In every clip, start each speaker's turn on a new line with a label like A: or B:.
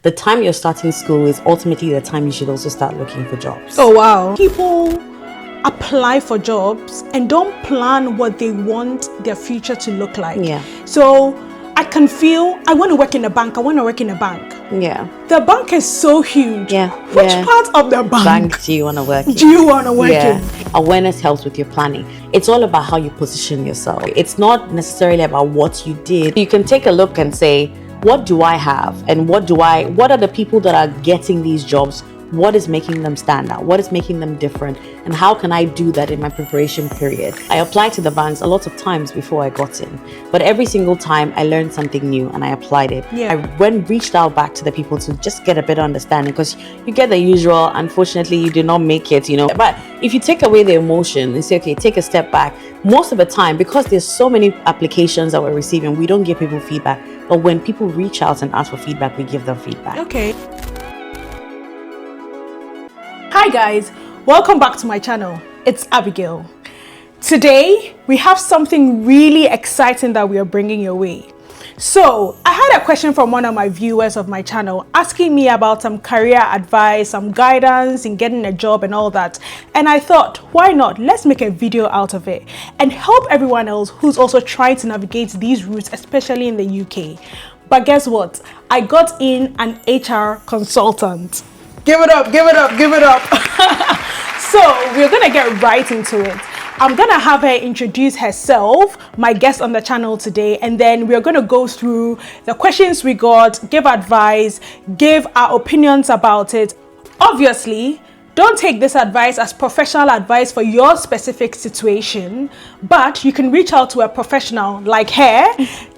A: the time you're starting school is ultimately the time you should also start looking for jobs.
B: Oh, wow. People apply for jobs and don't plan what they want their future to look like.
A: Yeah.
B: So I can feel, I want to work in a bank. I want to work in a bank.
A: Yeah.
B: The bank is so huge.
A: Yeah.
B: Which part of the bank
A: do you want to work in?
B: do you want to work in?
A: Awareness helps with your planning. It's all about how you position yourself. It's not necessarily about what you did. You can take a look and say, what do I have? And what are the people that are getting these jobs? What is making them stand out? What is making them different? And how can I do that in my preparation period? I applied to the banks a lot of times before I got in, but every single time I learned something new and I applied it.
B: Yeah.
A: I reached out back to the people to just get a better understanding, because you get the usual, unfortunately, you did not make it, But if you take away the emotion and say, okay, take a step back, most of the time, because there's so many applications that we're receiving, we don't give people feedback. But when people reach out and ask for feedback, we give them feedback.
B: Okay. Hi guys, welcome back to my channel. It's Abigail. Today we have something really exciting that we are bringing your way. So I had a question from one of my viewers of my channel asking me about some career advice, some guidance in getting a job and all that. And I thought, why not? Let's make a video out of it and help everyone else who's also trying to navigate these routes, especially in the UK. But guess what? I got in an HR consultant. Give it up, give it up, give it up. So we're gonna get right into it. I'm gonna have her introduce herself, my guest on the channel today, and then we're gonna go through the questions we got, give advice, give our opinions about it. Obviously, don't take this advice as professional advice for your specific situation, but you can reach out to a professional like her,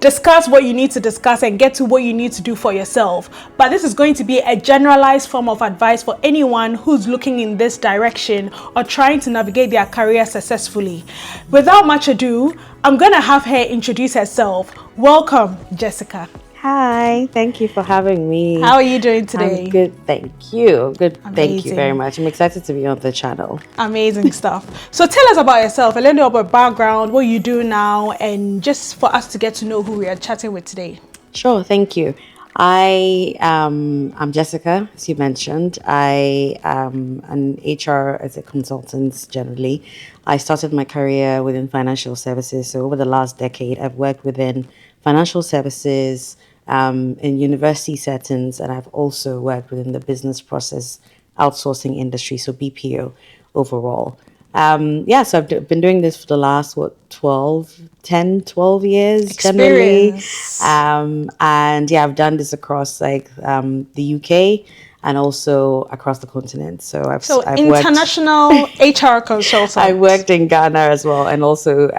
B: discuss what you need to discuss and get to what you need to do for yourself. But this is going to be a generalized form of advice for anyone who's looking in this direction or trying to navigate their career successfully. Without much ado, I'm gonna have her introduce herself. Welcome, Jessica.
A: Hi, thank you for having me.
B: How are you doing today?
A: I'm good, thank you. Good,
B: Amazing.
A: Thank you very much. I'm excited to be on the channel.
B: Amazing stuff. So tell us about yourself, a little bit about background, what you do now, and just for us to get to know who we are chatting with today.
A: Sure, thank you. I'm Jessica, as you mentioned. I am an HR as a consultant generally. I started my career within financial services. So over the last decade, I've worked within financial services, in university settings, and I've also worked within the business process outsourcing industry, so BPO overall. So I've been doing this for the last, 12 years generally. And I've done this across the UK and also across the continent. So I've
B: international HR consultant.
A: I worked in Ghana as well, and also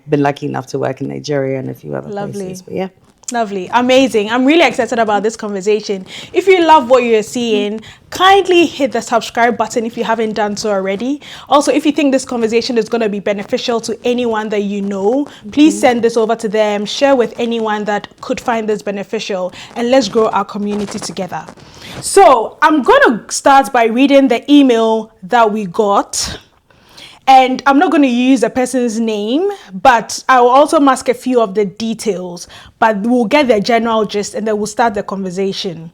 A: been lucky enough to work in Nigeria and a few other places. But yeah.
B: Lovely, amazing. I'm really excited about this conversation. If you love what you're seeing, kindly hit the subscribe button if you haven't done so already. Also, if you think this conversation is going to be beneficial to anyone that you know, please send this over to them, share with anyone that could find this beneficial, and let's grow our community together. So I'm going to start by reading the email that we got. And I'm not going to use a person's name, but I will also mask a few of the details, but we'll get the general gist and then we'll start the conversation.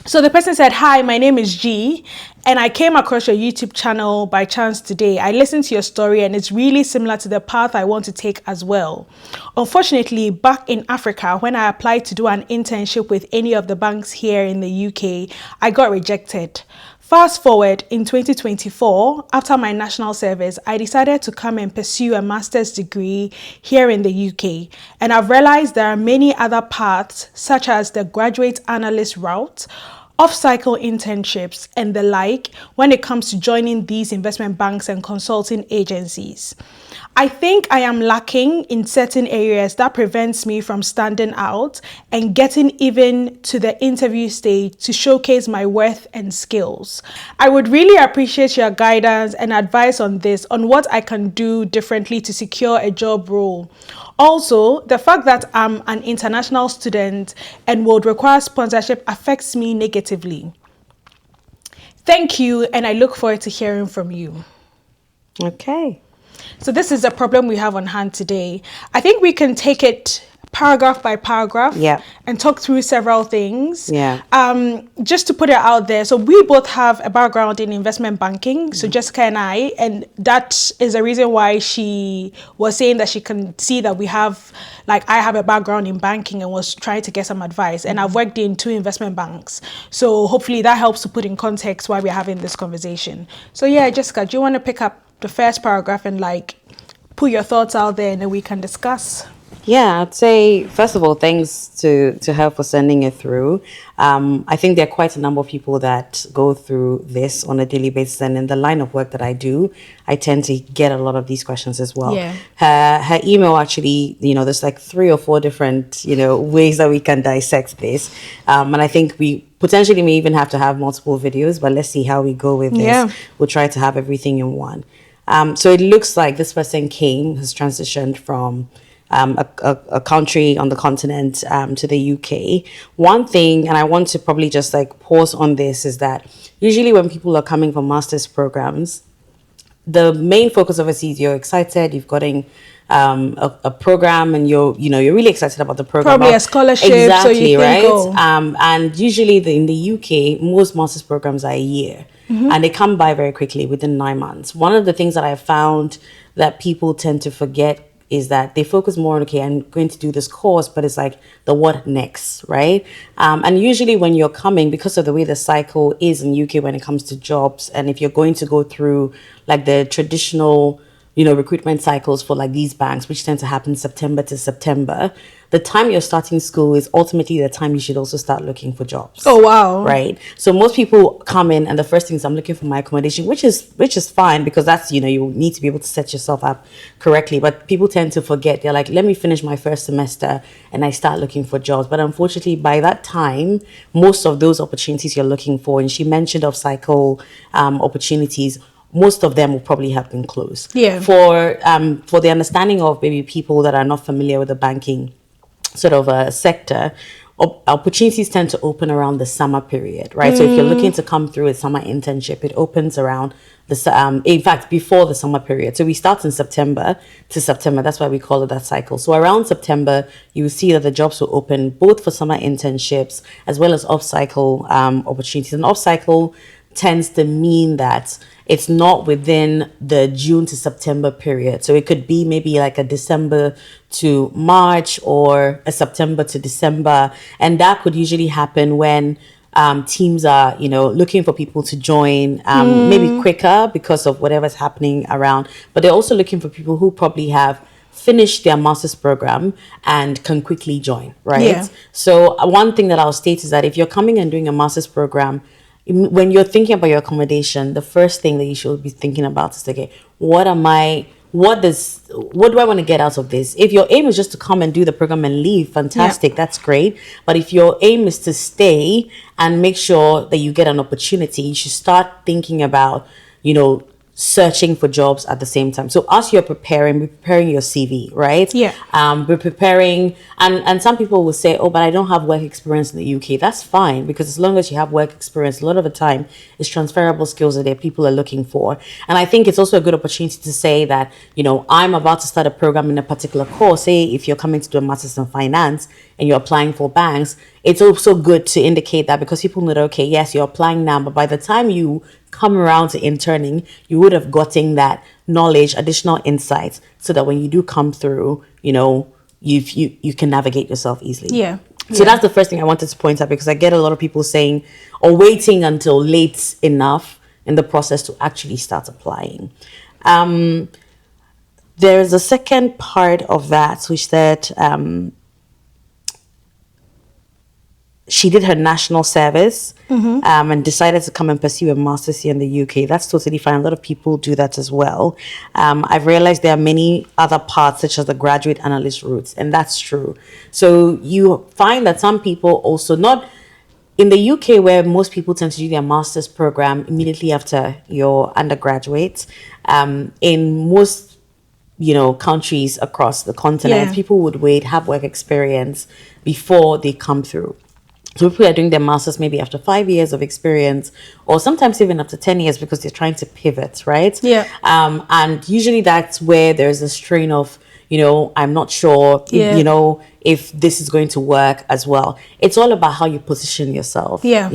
B: So the person said, "Hi, my name is G, and I came across your YouTube channel by chance today. I listened to your story and it's really similar to the path I want to take as well. Unfortunately, back in Africa, when I applied to do an internship with any of the banks here in the UK, I got rejected. Fast forward in 2024, after my national service, I decided to come and pursue a master's degree here in the UK. And I've realized there are many other paths, such as the graduate analyst route, off-cycle internships, and the like, when it comes to joining these investment banks and consulting agencies. I think I am lacking in certain areas that prevents me from standing out and getting even to the interview stage to showcase my worth and skills. I would really appreciate your guidance and advice on this, on what I can do differently to secure a job role. Also, the fact that I'm an international student and would require sponsorship affects me negatively. Thank you, and I look forward to hearing from you."
A: Okay.
B: So this is a problem we have on hand today. I think we can take it paragraph by paragraph
A: Yeah.
B: and talk through several things.
A: Yeah.
B: Just to put it out there, so we both have a background in investment banking, so Jessica and I, and that is the reason why she was saying that she can see that we have, like, I have a background in banking and was trying to get some advice, and I've worked in 2 investment banks, so hopefully that helps to put in context why we're having this conversation. So yeah, Jessica, do you want to pick up the first paragraph and like put your thoughts out there and then we can discuss?
A: Yeah, I'd say, first of all, thanks to her for sending it through. I think there are quite a number of people that go through this on a daily basis. And in the line of work that I do, I tend to get a lot of these questions as well.
B: Yeah.
A: Her email actually, there's like 3 or 4 different, ways that we can dissect this. And I think we potentially may even have to have multiple videos, but let's see how we go with this.
B: Yeah.
A: We'll try to have everything in one. So it looks like this person has transitioned from a country on the continent to the UK. One thing, and I want to probably just like pause on this, is that usually when people are coming from master's programs, the main focus obviously is you're excited, you've gotten a program, and you're really excited about the program.
B: Probably a scholarship,
A: exactly,
B: so you can
A: right?
B: go.
A: And usually in the UK, most master's programs are a year. And they come by very quickly within 9 months. One of the things that I found that people tend to forget is that they focus more on, okay, I'm going to do this course, but it's like the what next, right? And usually when you're coming, because of the way the cycle is in UK when it comes to jobs, and if you're going to go through like the traditional, recruitment cycles for like these banks, which tend to happen September to September, the time you're starting school is ultimately the time you should also start looking for jobs.
B: Oh, wow.
A: Right. So most people come in and the first thing is, I'm looking for my accommodation, which is fine, because that's, you need to be able to set yourself up correctly. But people tend to forget. They're like, let me finish my first semester and I start looking for jobs. But unfortunately, by that time, most of those opportunities you're looking for, and she mentioned of cycle opportunities, most of them will probably have been closed.
B: Yeah.
A: For the understanding of maybe people that are not familiar with the banking sort of a sector, opportunities tend to open around the summer period, right? So if you're looking to come through a summer internship, it opens around in fact, before the summer period. So we start in September to September. That's why we call it that cycle. So around September, you will see that the jobs will open both for summer internships as well as off-cycle opportunities. And off-cycle tends to mean that it's not within the June to September period. So it could be maybe like a December to March or a September to December. And that could usually happen when teams are, looking for people to join maybe quicker because of whatever's happening around. But they're also looking for people who probably have finished their master's program and can quickly join, right?
B: Yeah.
A: So one thing that I'll state is that if you're coming and doing a master's program, when you're thinking about your accommodation, the first thing that you should be thinking about is, okay, what do I want to get out of this? If your aim is just to come and do the program and leave, fantastic, that's great. But if your aim is to stay and make sure that you get an opportunity, you should start thinking about, searching for jobs at the same time. So as you're preparing your CV, right?
B: Yeah.
A: We're preparing, and some people will say, oh, but I don't have work experience in the UK. That's fine, because as long as you have work experience, a lot of the time it's transferable skills that people are looking for. And I think it's also a good opportunity to say that, I'm about to start a program in a particular course. Say if you're coming to do a master's in finance and you're applying for banks, it's also good to indicate that, because people know that, okay, yes, you're applying now, but by the time you come around to interning, you would have gotten that knowledge, additional insights, so that when you do come through, you can navigate yourself easily.
B: Yeah.
A: So that's the first thing I wanted to point out, because I get a lot of people saying or waiting until late enough in the process to actually start applying. There's a second part of that, which said she did her national service and decided to come and pursue a master's here in the UK. That's totally fine. A lot of people do that as well. I've realized there are many other paths, such as the graduate analyst routes, and that's true. So you find that some people also, not in the UK, where most people tend to do their master's program immediately after your undergraduate. In most countries across the continent, people would have work experience before they come through. So people are doing their masters maybe after 5 years of experience, or sometimes even after 10 years, because they're trying to pivot, right?
B: Yeah.
A: And usually that's where there's a strain of, I'm not sure,
B: Yeah.
A: if this is going to work as well. It's all about how you position yourself.
B: Yeah.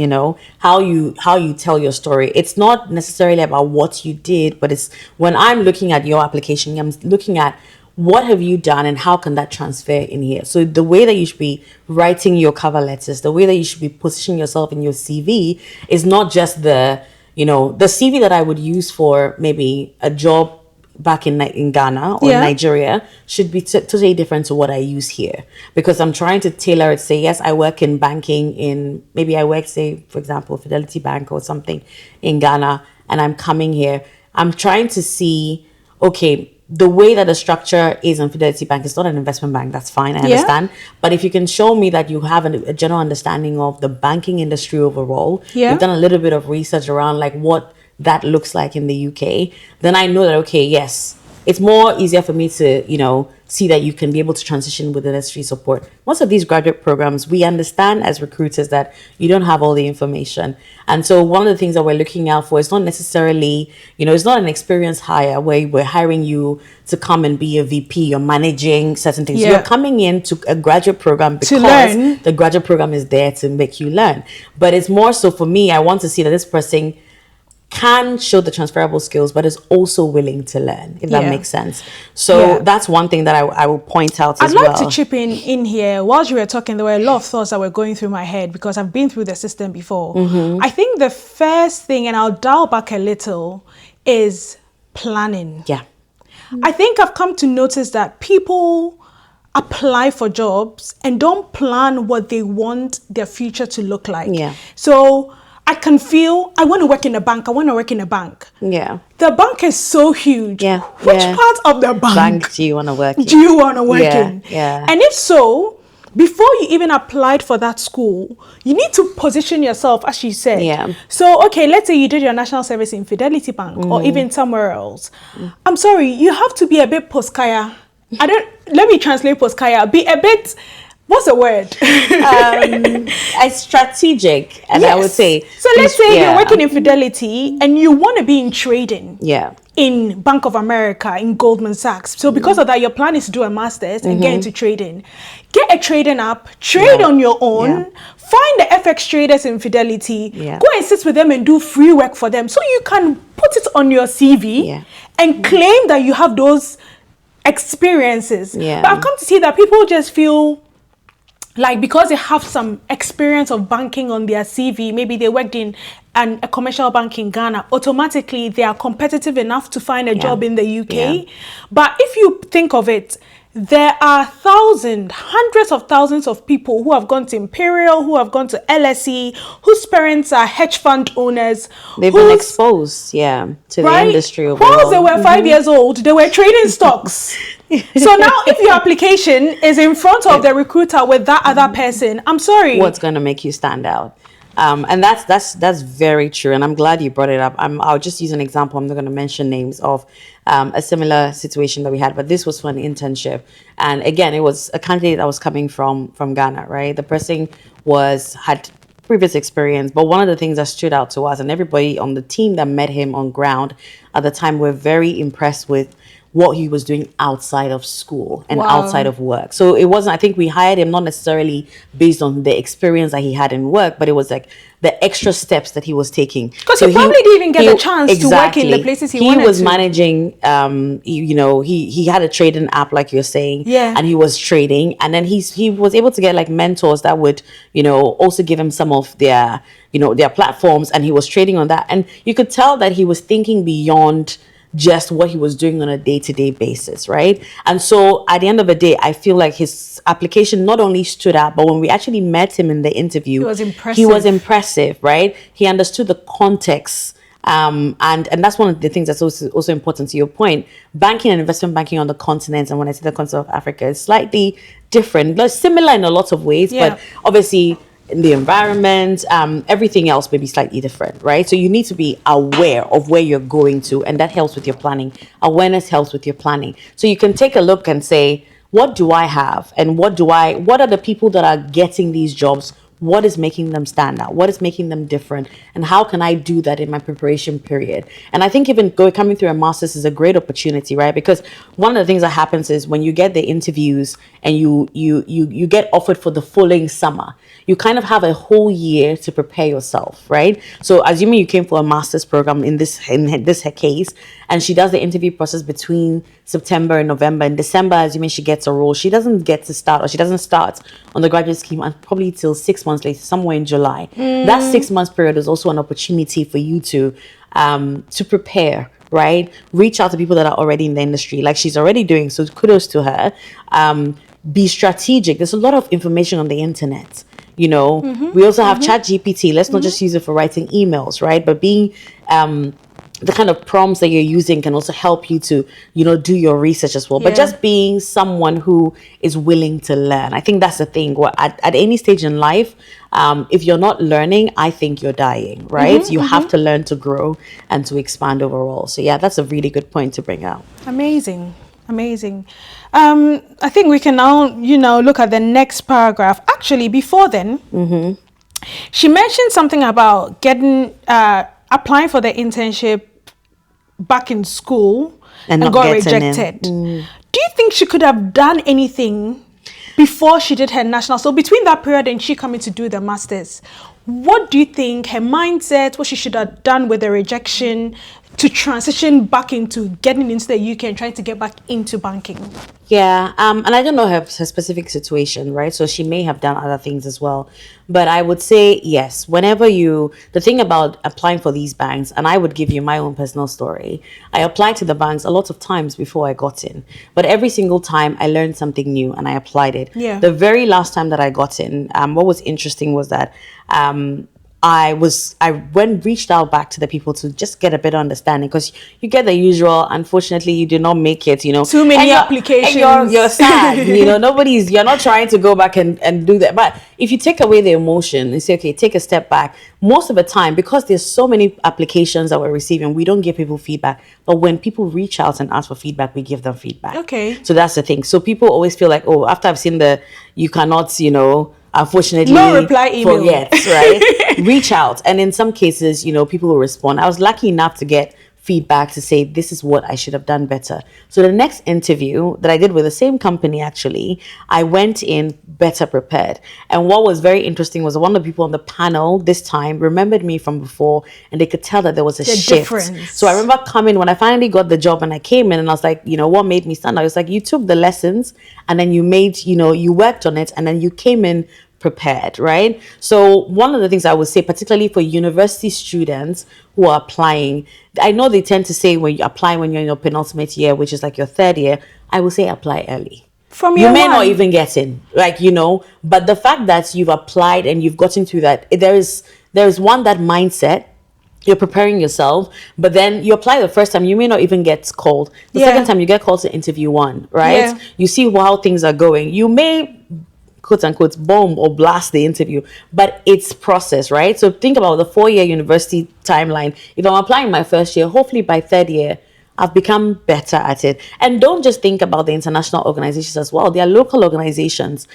A: How you tell your story. It's not necessarily about what you did, but it's when I'm looking at your application, I'm looking at what have you done and how can that transfer in here. So the way that you should be writing your cover letters, the way that you should be positioning yourself in your CV is not just the CV that I would use for maybe a job back in Ghana or Nigeria should be totally different to what I use here, because I'm trying to tailor it. Say, yes, I work in banking maybe I work, say, for example, Fidelity Bank or something in Ghana, and I'm coming here. I'm trying to see, okay, the way that the structure is in Fidelity Bank is not an investment bank. That's fine. I understand. But if you can show me that you have a general understanding of the banking industry overall, you've done a little bit of research around like what that looks like in the UK, then I know that, okay, yes, it's more easier for me to, see that you can be able to transition with the necessary support. Most of these graduate programs, we understand as recruiters that you don't have all the information. And so one of the things that we're looking out for is not necessarily, it's not an experienced hire where we're hiring you to come and be a VP or managing certain things. You're coming into a graduate program because the graduate program is there to make you learn. But it's more so for me, I want to see that this person can show the transferable skills, but is also willing to learn, if that makes sense. So that's one thing that I will point out as well.
B: I'd like to chip in here. Whilst you were talking, there were a lot of thoughts that were going through my head because I've been through the system before. I think the first thing, and I'll dial back a little, is planning. I think I've come to notice that people apply for jobs and don't plan what they want their future to look like. So I can feel, I want to work in a bank. The bank is so huge. Which part of the bank
A: do you want to work in?
B: And if so, before you even applied for that school, you need to position yourself, as you said. So, okay, let's say you did your national service in Fidelity Bank or even somewhere else. I'm sorry, you have to be a bit postkaya. Let me translate postkaya. Be a bit, what's the word?
A: Strategic, and I would say.
B: So let's say you're working in Fidelity and you want to be in trading. In Bank of America, in Goldman Sachs. So because of that, your plan is to do a master's and get into trading. Get a trading app, trade on your own, find the FX traders in Fidelity, go and sit with them and do free work for them. So you can put it on your CV and claim that you have those experiences. But I've come to see that people just feel like because they have some experience of banking on their CV, maybe they worked in a commercial bank in Ghana, automatically they are competitive enough to find a job in the UK. But if you think of it, there are hundreds of thousands of people who have gone to Imperial, who have gone to LSE, whose parents are hedge fund owners.
A: They've been exposed, to the industry overall.
B: Whilst they were 5 years old, they were trading stocks. So now if your application is in front of the recruiter with that other person, I'm sorry.
A: What's going to make you stand out? And that's very true. And I'm glad you brought it up. I'll just use an example. I'm not going to mention names of a similar situation that we had, but this was for an internship. And again, it was a candidate that was coming from Ghana, right? The person had previous experience, but one of the things that stood out to us and everybody on the team that met him on ground at the time were very impressed with what he was doing outside of school and outside of work. So it wasn't, I think we hired him not necessarily based on the experience that he had in work, but it was like the extra steps that he was taking.
B: Because he probably didn't even get the chance to work in the places he wanted to.
A: He was managing, he had a trading app like you're saying, and he was trading. And then he was able to get like mentors that would, also give him some of their platforms, and he was trading on that. And you could tell that he was thinking beyond just what he was doing on a day-to-day basis, right? And so at the end of the day, I feel like his application not only stood out, but when we actually met him in the interview, he was impressive, right? He understood the context. And that's one of the things that's also important to your point. Banking and investment banking on the continent, and when I say the continent of Africa, is slightly different. They're similar in a lot of ways, but obviously in the environment, everything else may be slightly different, right? So you need to be aware of where you're going to, and that helps with your planning. Awareness helps with your planning. So you can take a look and say, what do I have? And what are the people that are getting these jobs? what is making them stand out, what is making them different, and how can I do that in my preparation period. And I think even coming through a master's is a great opportunity, right? Because one of the things that happens is when you get the interviews and you get offered for the following summer, you kind of have a whole year to prepare yourself, right? So assuming you came for a master's program in this case, and she does the interview process between September and November. In December, assuming she gets a role, she doesn't get to start, or she doesn't start on the graduate scheme and probably till 6 months later, somewhere in July. That 6 months period is also an opportunity for you to prepare, right? Reach out to people that are already in the industry, like she's already doing. So kudos to her. Be strategic. There's a lot of information on the internet. We also have ChatGPT. Let's not just use it for writing emails, right? But being the kind of prompts that you're using can also help you to, do your research as well. But just being someone who is willing to learn. I think that's the thing. At any stage in life, if you're not learning, I think you're dying, right? You have to learn to grow and to expand overall. So yeah, that's a really good point to bring out.
B: Amazing. I think we can now, look at the next paragraph. Actually, before then, she mentioned something about getting, applying for the internship back in school and got rejected. Do you think she could have done anything before she did her national? So between that period and she coming to do the masters, what do you think her mindset, what she should have done with the rejection to transition back into getting into the UK and trying to get back into banking?
A: Yeah, and I don't know her specific situation, right? So she may have done other things as well. But I would say, yes, the thing about applying for these banks, and I would give you my own personal story. I applied to the banks a lot of times before I got in. But every single time I learned something new and I applied it.
B: Yeah.
A: The very last time that I got in, what was interesting was that I reached out back to the people to just get a better understanding, because you get the usual, unfortunately you did not make it,
B: too many applications,
A: and you're sad. You're not trying to go back and do that. But if you take away the emotion and say, okay, take a step back, most of the time, because there's so many applications that we're receiving, we don't give people feedback. But when people reach out and ask for feedback, we give them feedback.
B: Okay.
A: So that's the thing. So people always feel like, oh, after I've seen you cannot, unfortunately,
B: no reply email.
A: Forget, right? Reach out. And in some cases, people will respond. I was lucky enough to get feedback to say, this is what I should have done better. So the next interview that I did with the same company, actually, I went in better prepared. And what was very interesting was one of the people on the panel this time remembered me from before, and they could tell that there was a shift.
B: Difference.
A: So I remember coming, when I finally got the job and I came in and I was like, what made me stand out? I was like, you took the lessons and then you made, you worked on it, and then you came in prepared, right? So one of the things I would say, particularly for university students who are applying, I know they tend to say when you apply when you're in your penultimate year, which is like your third year, I would say apply early.
B: From
A: you may not even get in, but the fact that you've applied and you've gotten through that, there is one, that mindset. You're preparing yourself, but then you apply the first time, you may not even get called. The second time you get called to interview one, right?
B: Yeah.
A: You see how things are going. You may, quote unquote, bomb or blast the interview, but it's process, right? So think about the 4-year university timeline. If I'm applying my first year, hopefully by third year, I've become better at it. And don't just think about the international organizations as well. There are local organizations.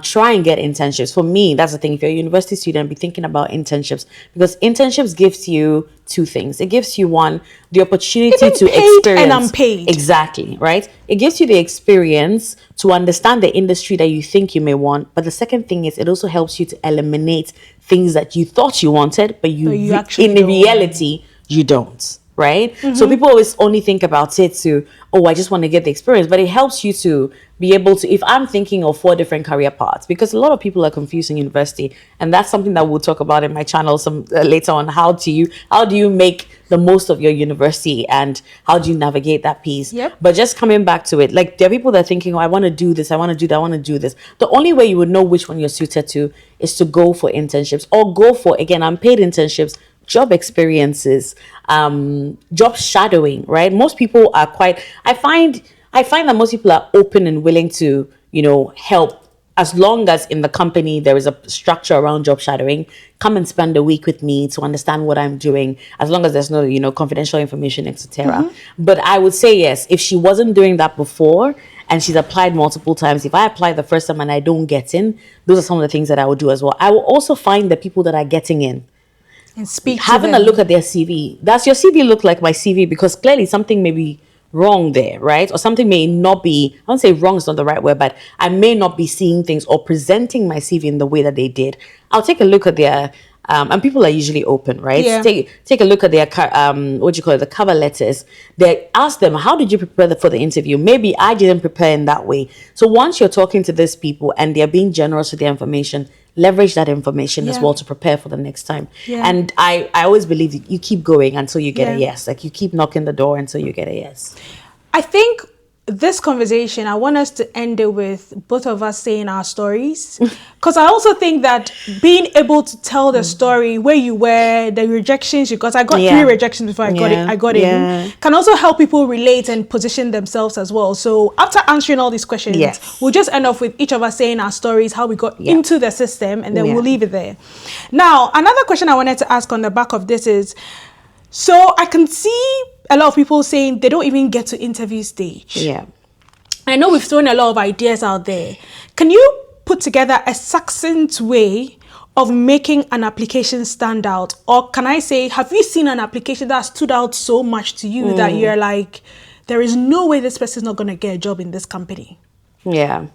A: Try and get internships. For me, that's the thing. If you're a university student, be thinking about internships, because internships gives you two things. It gives you, one, the opportunity to experience
B: and unpaid.
A: Exactly, right? It gives you the experience to understand the industry that you think you may want. But the second thing is, it also helps you to eliminate things that you thought you wanted, but you actually in reality you don't. Right? So people always only think about it to, I just want to get the experience, but it helps you to be able to, if I'm thinking of 4 different career paths, because a lot of people are confusing university, and that's something that we'll talk about in my channel some later on. How do you make the most of your university, and how do you navigate that piece?
B: Yep.
A: But just coming back to it, like, there are people that are thinking, I want to do this, I want to do that, I want to do this. The only way you would know which one you're suited to is to go for internships, or go for, again, unpaid internships, job experiences, job shadowing, right? Most people are I find that most people are open and willing to, help as long as in the company there is a structure around job shadowing, come and spend a week with me to understand what I'm doing, as long as there's no, confidential information, etc. But I would say yes, if she wasn't doing that before and she's applied multiple times, if I apply the first time and I don't get in, those are some of the things that I would do as well. I will also find the people that are getting in
B: and speak
A: having
B: to
A: a
B: them.
A: look at their CV. Does your CV look like my CV? Because clearly something may be wrong there, right? Or something may not be, I won't say wrong is not the right word, but I may not be seeing things or presenting my CV in the way that they did. I'll take a look at their, and people are usually open, right?
B: Yeah.
A: Take a look at their, the cover letters. They ask them, how did you prepare for the interview? Maybe I didn't prepare in that way. So once you're talking to these people and they're being generous with their information, leverage that information as well to prepare for the next time.
B: Yeah.
A: And I always believe you keep going until you get a
B: Yeah.
A: yes. Like you keep knocking the door until you get a yes.
B: I think this conversation, I want us to end it with both of us saying our stories. Because I also think that being able to tell the story, where you were, the rejections you got, I got 3 rejections before I got in, can also help people relate and position themselves as well. So after answering all these questions, we'll just end off with each of us saying our stories, how we got into the system, and then we'll leave it there. Now, another question I wanted to ask on the back of this is, so I can see a lot of people saying they don't even get to interview stage.
A: Yeah.
B: I know we've thrown a lot of ideas out there. Can you put together a succinct way of making an application stand out? Or can I say, have you seen an application that stood out so much to you that you're like, there is no way this person's not going to get a job in this company?
A: Yeah.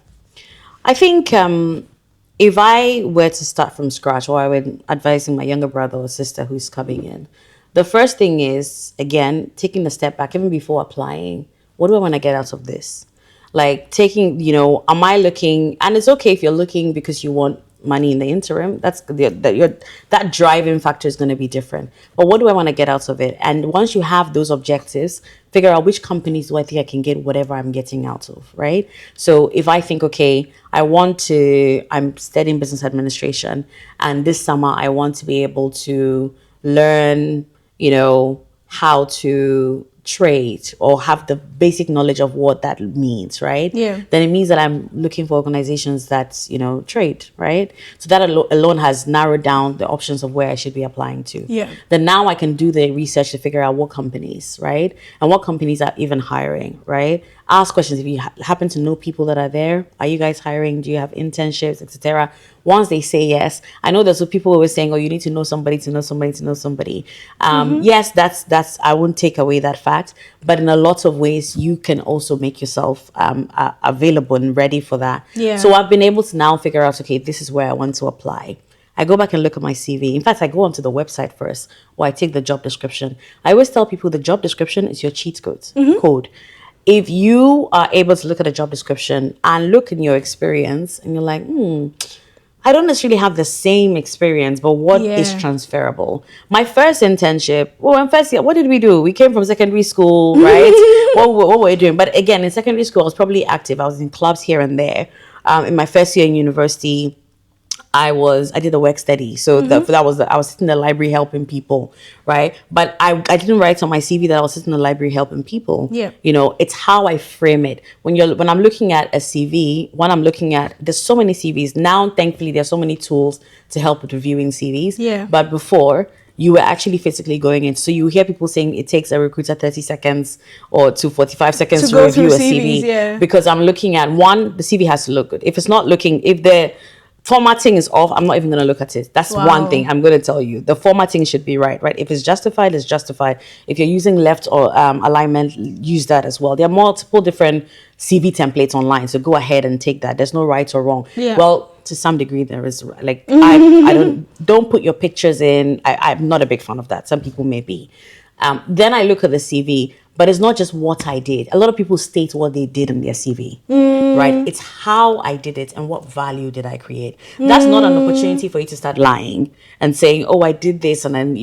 A: I think if I were to start from scratch, or I were advising my younger brother or sister who's coming in, the first thing is, again, taking a step back, even before applying. What do I want to get out of this? Like taking, am I looking, and it's okay if you're looking because you want money in the interim. That's that driving factor is going to be different. But what do I want to get out of it? And once you have those objectives, figure out which companies do I think I can get whatever I'm getting out of, right? So if I think, okay, I'm studying business administration, and this summer I want to be able to learn, how to trade or have the basic knowledge of what that means, right?
B: Yeah.
A: Then it means that I'm looking for organizations that, trade, right? So that alone has narrowed down the options of where I should be applying to.
B: Yeah.
A: Then now I can do the research to figure out what companies, right? And what companies are even hiring, right? Ask questions. If you happen to know people that are there, are you guys hiring? Do you have internships, etc.? Once they say yes, I know there's people always saying, oh, you need to know somebody to know somebody to know somebody. Yes, that's I won't take away that fact, but in a lot of ways, you can also make yourself available and ready for that.
B: Yeah.
A: So I've been able to now figure out, okay, this is where I want to apply. I go back and look at my CV. In fact, I go onto the website first, or I take the job description. I always tell people the job description is your cheat code. If you are able to look at a job description and look in your experience and you're like, I don't necessarily have the same experience, but what is transferable? My first internship, first year, what did we do? We came from secondary school, right? what were we doing? But again, in secondary school, I was probably active. I was in clubs here and there. In my first year in university, I did a work study. So I was sitting in the library helping people, right? But I didn't write on my CV that I was sitting in the library helping people.
B: Yeah.
A: It's how I frame it. When I'm looking at a CV, there's so many CVs. Now, thankfully, there's so many tools to help with reviewing CVs.
B: Yeah.
A: But before, you were actually physically going in. So you hear people saying it takes a recruiter 30 seconds or to 45 seconds to review a
B: CVs,
A: CV. Because I'm looking at, the CV has to look good. If it's not looking, if the formatting is off, I'm not even going to look at it. That's one thing I'm going to tell you. The formatting should be right? If it's justified, it's justified. If you're using left or alignment, use that as well. There are multiple different CV templates online, so go ahead and take that. There's no right or wrong.
B: Yeah.
A: Well, to some degree there is. I don't put your pictures in. I'm not a big fan of that. Some people may be. Then I look at the CV, but it's not just what I did. A lot of people state what they did in their CV, right? It's how I did it and what value did I create. That's not an opportunity for you to start lying and saying, oh, I did this, and then,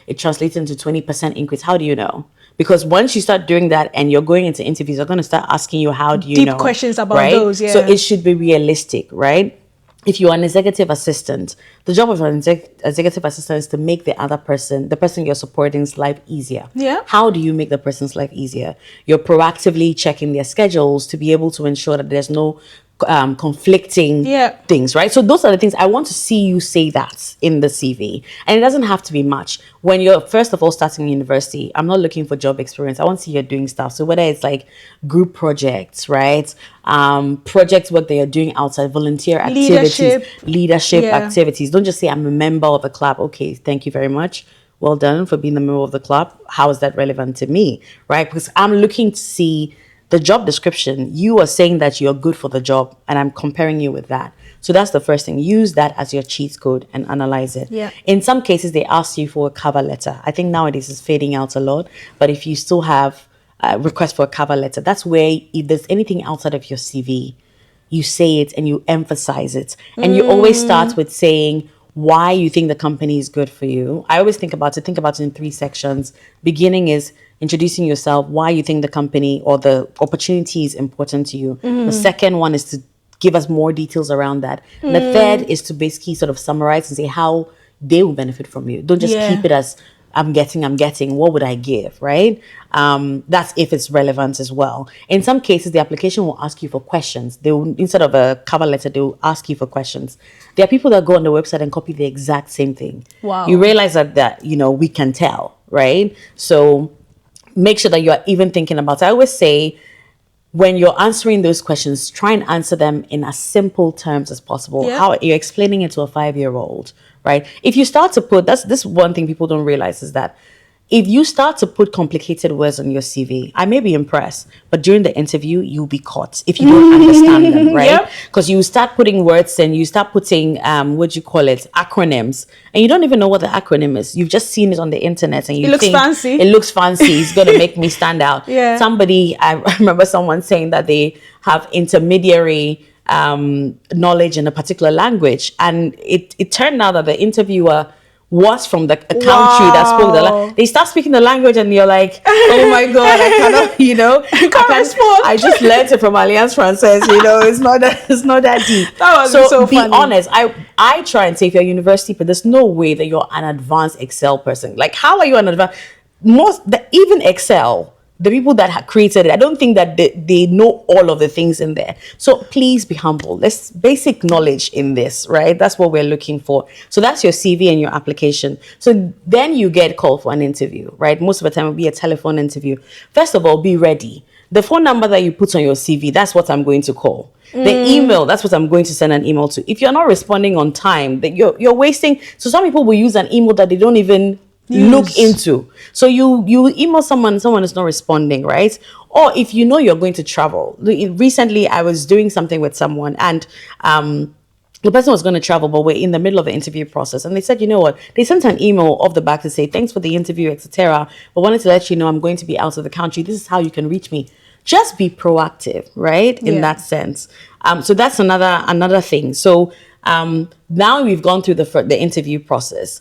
A: it translates into 20% increase. How do you know? Because once you start doing that and you're going into interviews, they're going to start asking you, how do you know?
B: Deep questions about
A: right?
B: those, yeah.
A: So it should be realistic, right? If you're an executive assistant, the job of an executive assistant is to make the person you're supporting's life easier.
B: Yeah.
A: How do you make the person's life easier? You're proactively checking their schedules to be able to ensure that there's no conflicting things, right? So those are the things I want to see you say that in the CV. And it doesn't have to be much. When you're first of all starting university, I'm not looking for job experience. I want to see you're doing stuff. So whether it's like group projects, right? Project work that you're doing outside, volunteer activities, leadership activities. Don't just say I'm a member of a club. Okay, thank you very much. Well done for being a member of the club. How is that relevant to me, right? Because I'm looking to see the job description. You are saying that you're good for the job, and I'm comparing you with that. So that's the first thing. Use that as your cheat code and analyze it.
B: Yeah.
A: In some cases, they ask you for a cover letter. I think nowadays it's fading out a lot. But if you still have a request for a cover letter, that's where if there's anything outside of your CV, you say it and you emphasize it. And you always start with saying why you think the company is good for you. I always think about it in 3 sections. Beginning is introducing yourself, why you think the company or the opportunity is important to you. The second one is to give us more details around that. And the third is to basically sort of summarize and say how they will benefit from you. Don't just keep it as I'm getting, what would I give, right? That's if it's relevant as well. In some cases, the application will ask you for questions. They will, instead of a cover letter, they will ask you for questions. There are people that go on the website and copy the exact same thing.
B: Wow.
A: You realize that we can tell, right? So make sure that you're even thinking about it. I always say, when you're answering those questions, try and answer them in as simple terms as possible.
B: Yeah.
A: How you're explaining it to a 5-year-old, right? If you start to put, this one thing people don't realize is that if you start to put complicated words on your CV, I may be impressed, but during the interview, you'll be caught if you don't understand them, right? Because you start putting words and you start putting, acronyms, and you don't even know what the acronym is. You've just seen it on the internet and you think
B: fancy.
A: It looks fancy. It's going to make me stand out. I remember someone saying that they have intermediary knowledge in a particular language, and it turned out that the interviewer was from a country that spoke the language. They start speaking the language and you're like, oh my God, I cannot, I just learned it from Alliance Française, it's not that deep.
B: That was so
A: be
B: funny.
A: honest. I try and say, if you're a university, but there's no way that you're an advanced Excel person. Like, how are you an advanced? Even Excel, the people that have created it, I don't think that they know all of the things in there. So please be humble. There's basic knowledge in this, right? That's what we're looking for. So that's your CV and your application. So then you get called for an interview, right? Most of the time it will be a telephone interview. First of all, be ready. The phone number that you put on your CV, that's what I'm going to call. The email, that's what I'm going to send an email to. If you're not responding on time, that you're wasting. So some people will use an email that they don't even look into. So you email someone is not responding, right? Or if you know you're going to travel. Recently I was doing something with someone, and the person was going to travel, but we're in the middle of the interview process, and they said, you know what, they sent an email off the back to say thanks for the interview, etc., but wanted to let you know I'm going to be out of the country. This is how you can reach me. Just be proactive, right? In that sense. So that's another thing. So now we've gone through the interview process.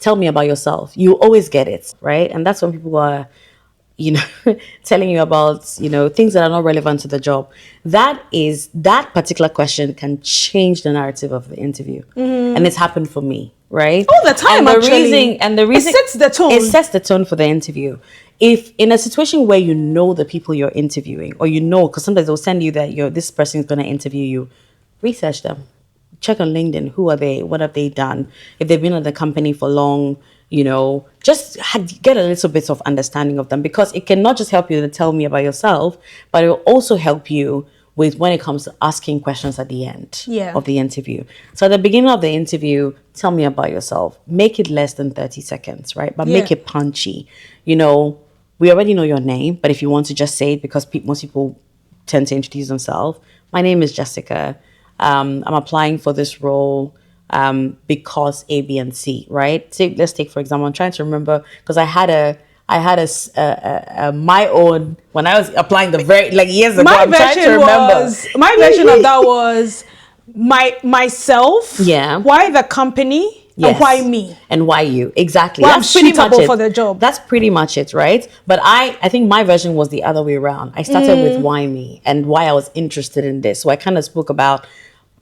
A: Tell me about yourself. You always get it, right? And that's when people are, telling you about, things that are not relevant to the job. That particular question can change the narrative of the interview. And it's happened for me, right?
B: All the time,
A: and the reason
B: it sets the tone.
A: It sets the tone for the interview. If in a situation where you know the people you're interviewing, or because sometimes they'll send you that this person is going to interview you, research them. Check on LinkedIn. Who are they? What have they done? If they've been at the company for long, just get a little bit of understanding of them, because it can not just help you to tell me about yourself, but it will also help you with when it comes to asking questions at the end of the interview. So at the beginning of the interview, tell me about yourself. Make it less than 30 seconds, right? But make it punchy. We already know your name, but if you want to just say it, because most people tend to introduce themselves. My name is Jessica. I'm applying for this role because A, B, and C, right? So let's take, for example, I'm trying to remember, because I had my own, when I was applying years ago.
B: My
A: I'm trying to remember.
B: My version of that was myself.
A: Yeah.
B: Why the company?
A: Yes.
B: And why me?
A: And why you? Exactly.
B: Well,
A: That's
B: I'm
A: pretty much
B: suitable
A: it.
B: for the job.
A: That's pretty much it, right? But I think my version was the other way around. I started with why me and why I was interested in this. So I kind of spoke about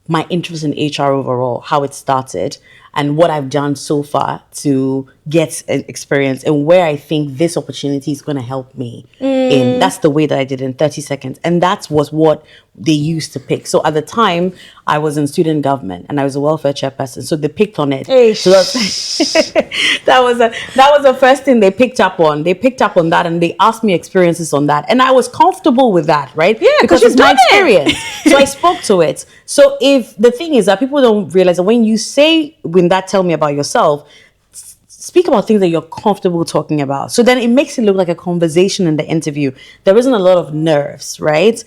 A: my interest in HR overall, how it started. and what I've done so far to get an experience and where I think this opportunity is going to help me in. That's the way that I did in 30 seconds. And that was what they used to pick. So at the time, I was in student government and I was a welfare chairperson. So they picked on it. So that was the first thing they picked up on. They picked up on that and they asked me experiences on that. And I was comfortable with that, right?
B: Yeah,
A: because it's my experience. So I spoke to it. So if the thing is that people don't realize that when you say, when that tell me about yourself, speak about things that you're comfortable talking about. So then it makes it look like a conversation in the interview. There isn't a lot of nerves, right?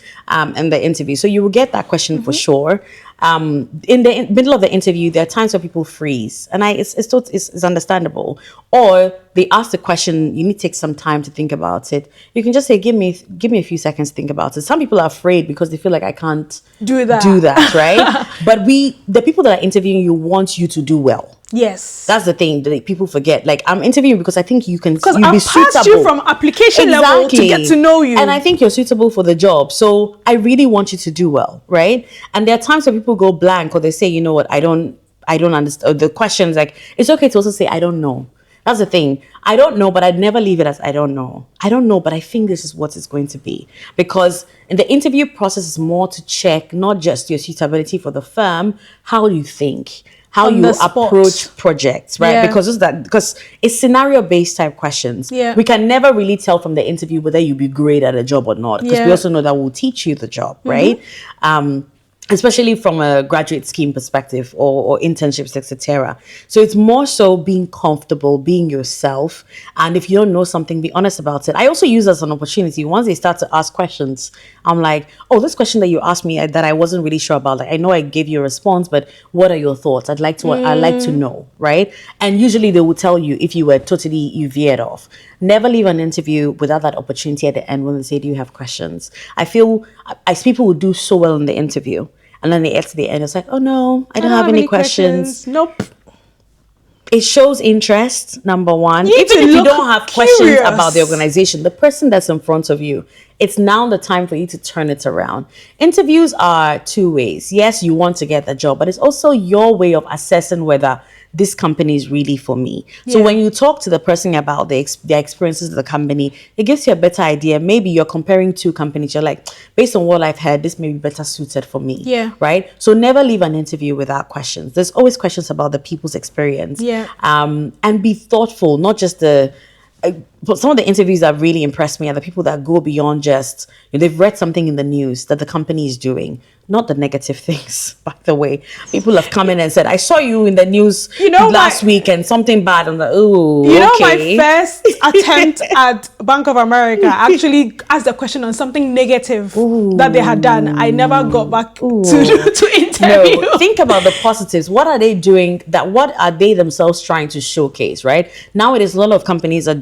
A: In the interview. So you will get that question for sure. In the middle of the interview, there are times where people freeze, and it's understandable. Or they ask the question, you need to take some time to think about it. You can just say, give me a few seconds to think about it. Some people are afraid because they feel like I can't
B: do that,
A: right? But the people that are interviewing you want you to do well.
B: Yes,
A: that's the thing that people forget. Like, I'm interviewing because I think you can.
B: Because I've passed you from application level to get to know you,
A: and I think you're suitable for the job. So I really want you to do well, right? And there are times where people go blank or they say, you know what, I don't understand the questions. Like, it's okay to also say I don't know. That's the thing. I don't know, but I'd never leave it as I don't know. I don't know, but I think this is what it's going to be. Because in the interview process is more to check not just your suitability for the firm, how you think, how you approach projects, right? Yeah. Because it's scenario-based type questions.
B: Yeah.
A: We can never really tell from the interview whether you'll be great at a job or not. Because we also know that we'll teach you the job, right? Especially from a graduate scheme perspective or internships, etc. So it's more so being comfortable, being yourself. And if you don't know something, be honest about it. I also use as an opportunity. Once they start to ask questions, I'm like, oh, this question that you asked me that I wasn't really sure about. Like, I know I gave you a response, but what are your thoughts? I'd like to know, right? And usually they will tell you if you veered off. Never leave an interview without that opportunity at the end when they say, do you have questions? I feel as people will do so well in the interview. And then they get to the end, it's like, oh no, I don't have any questions.
B: Nope.
A: It shows interest, number one.
B: Even
A: if you don't have questions
B: curious
A: about the organization, the person that's in front of you, it's now the time for you to turn it around. Interviews are two ways. Yes, you want to get the job, but it's also your way of assessing whether this company is really for me. So when you talk to the person about their experiences of the company, it gives you a better idea. Maybe you're comparing two companies. You're like, based on what I've heard, this may be better suited for me.
B: Yeah.
A: Right? So never leave an interview without questions. There's always questions about the people's experience.
B: Yeah.
A: And be thoughtful, not just but some of the interviews that really impressed me are the people that go beyond just, they've read something in the news that the company is doing, not the negative things, by the way. People have come in and said, I saw you in the news last week and something bad. I'm like, oh,
B: my first attempt at Bank of America actually asked a question on something negative that they had done. I never got back to interview.
A: No, think about the positives. What are they doing? What are they themselves trying to showcase, right? Nowadays, a lot of companies are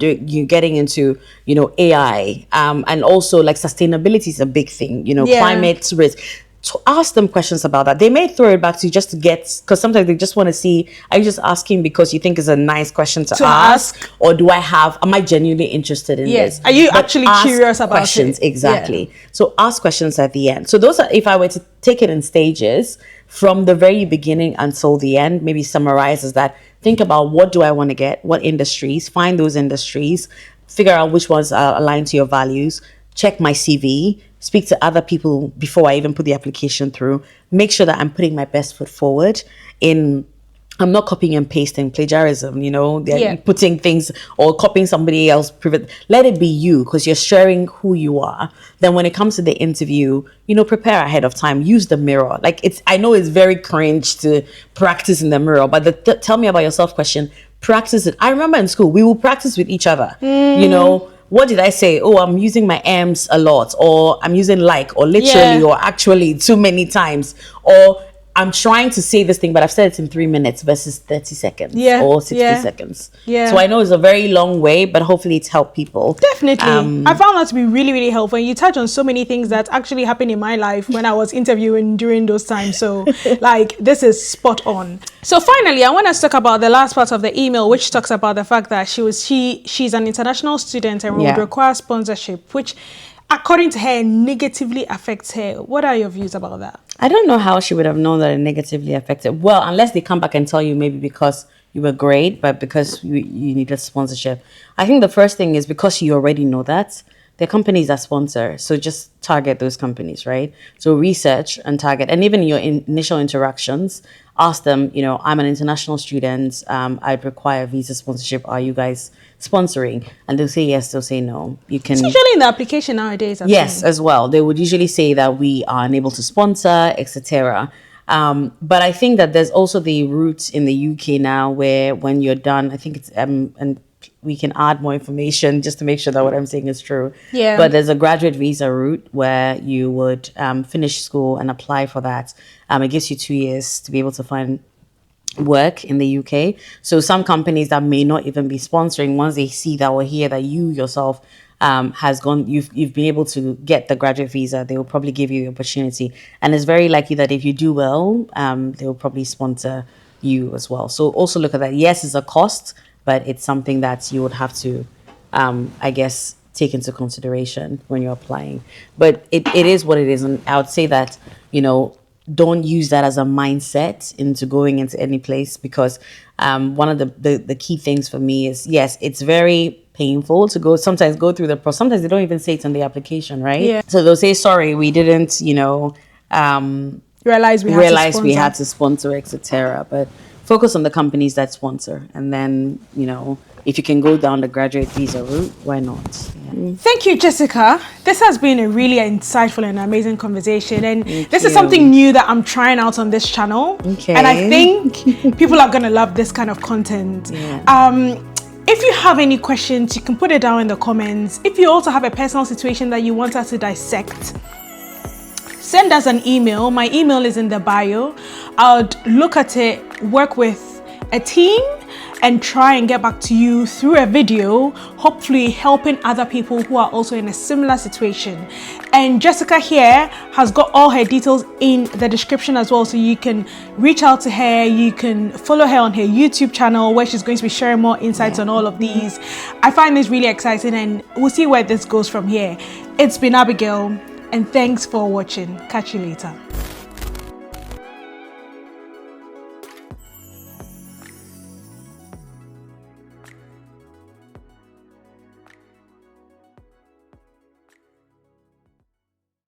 A: getting into, AI, and also like sustainability is a big thing, climate risk. To ask them questions about that. They may throw it back to you just to because sometimes they just want to see, are you just asking because you think it's a nice question to ask? Or am I genuinely interested in this?
B: Are you actually curious about
A: questions?
B: It?
A: Exactly. Yeah. So ask questions at the end. So those are, if I were to take it in stages from the very beginning until the end, maybe summarize as that. Think about, what do I want to get? What industries? Find those industries. Figure out which ones are aligned to your values. Check my CV. Speak to other people before I even put the application through. Make sure that I'm putting my best foot forward I'm not copying and pasting, plagiarism, they're putting things or copying somebody else. Let it be you, because you're sharing who you are. Then when it comes to the interview, prepare ahead of time. Use the mirror. I know it's very cringe to practice in the mirror, but the tell me about yourself question, practice it. I remember in school, we will practice with each other, What did I say? Oh, I'm using my M's a lot, or I'm using or literally, or actually too many times, or I'm trying to say this thing, but I've said it in 3 minutes versus 30 seconds or 60 seconds. Yeah. So I know it's a very long way, but hopefully it's helped people.
B: Definitely. I found that to be really, really helpful. And you touch on so many things that actually happened in my life when I was interviewing during those times. So this is spot on. So finally, I want us to talk about the last part of the email, which talks about the fact that she's an international student and would require sponsorship, which according to her, negatively affects her. What are your views about that?
A: I don't know how she would have known that it negatively affected. Well, unless they come back and tell you maybe because you were great, but because you needed sponsorship. I think the first thing is because you already know that, there are companies that sponsor. So just target those companies, right? So research and target. And even in your initial interactions, ask them, I'm an international student. I'd require visa sponsorship. Are you guys sponsoring? And they'll say yes, they'll say no. You can.
B: It's usually in the application nowadays.
A: Yes, as well. They would usually say that we are unable to sponsor, etc. But I think that there's also the route in the UK now where when you're done, I think it's and we can add more information just to make sure that what I'm saying is true.
B: Yeah.
A: But there's a graduate visa route where you would finish school and apply for that. It gives you 2 years to be able to find work in the UK. So some companies that may not even be sponsoring, once they see that or hear that you yourself you've been able to get the graduate visa, they will probably give you the opportunity. And it's very likely that if you do well, they will probably sponsor you as well. So also look at that. Yes, it's a cost, but it's something that you would have to, I guess, take into consideration when you're applying. But it is what it is. And I would say that, don't use that as a mindset into going into any place, because one of the key things for me is, yes, it's very painful to sometimes go through the process. Sometimes they don't even say it on the application, right?
B: Yeah.
A: So they'll say, sorry, we didn't,
B: realize
A: we had to sponsor, etc. But focus on the companies that sponsor, and then if you can go down the graduate visa route, why not? Yeah.
B: Thank you, Jessica. This has been a really insightful and amazing conversation, and this is something new that I'm trying out on this channel.
A: Okay.
B: And I think people are gonna love this kind of content.
A: Yeah.
B: If you have any questions, you can put it down in the comments. If you also have a personal situation that you want us to dissect, send us an email. My email is in the bio. I'll look at it, work with a team, and try and get back to you through a video, hopefully helping other people who are also in a similar situation. And Jessica here has got all her details in the description as well, so you can reach out to her. You can follow her on her YouTube channel, where she's going to be sharing more insights on all of these. I find this really exciting, and we'll see where this goes from here. It's been Abigail, and thanks for watching. Catch you later.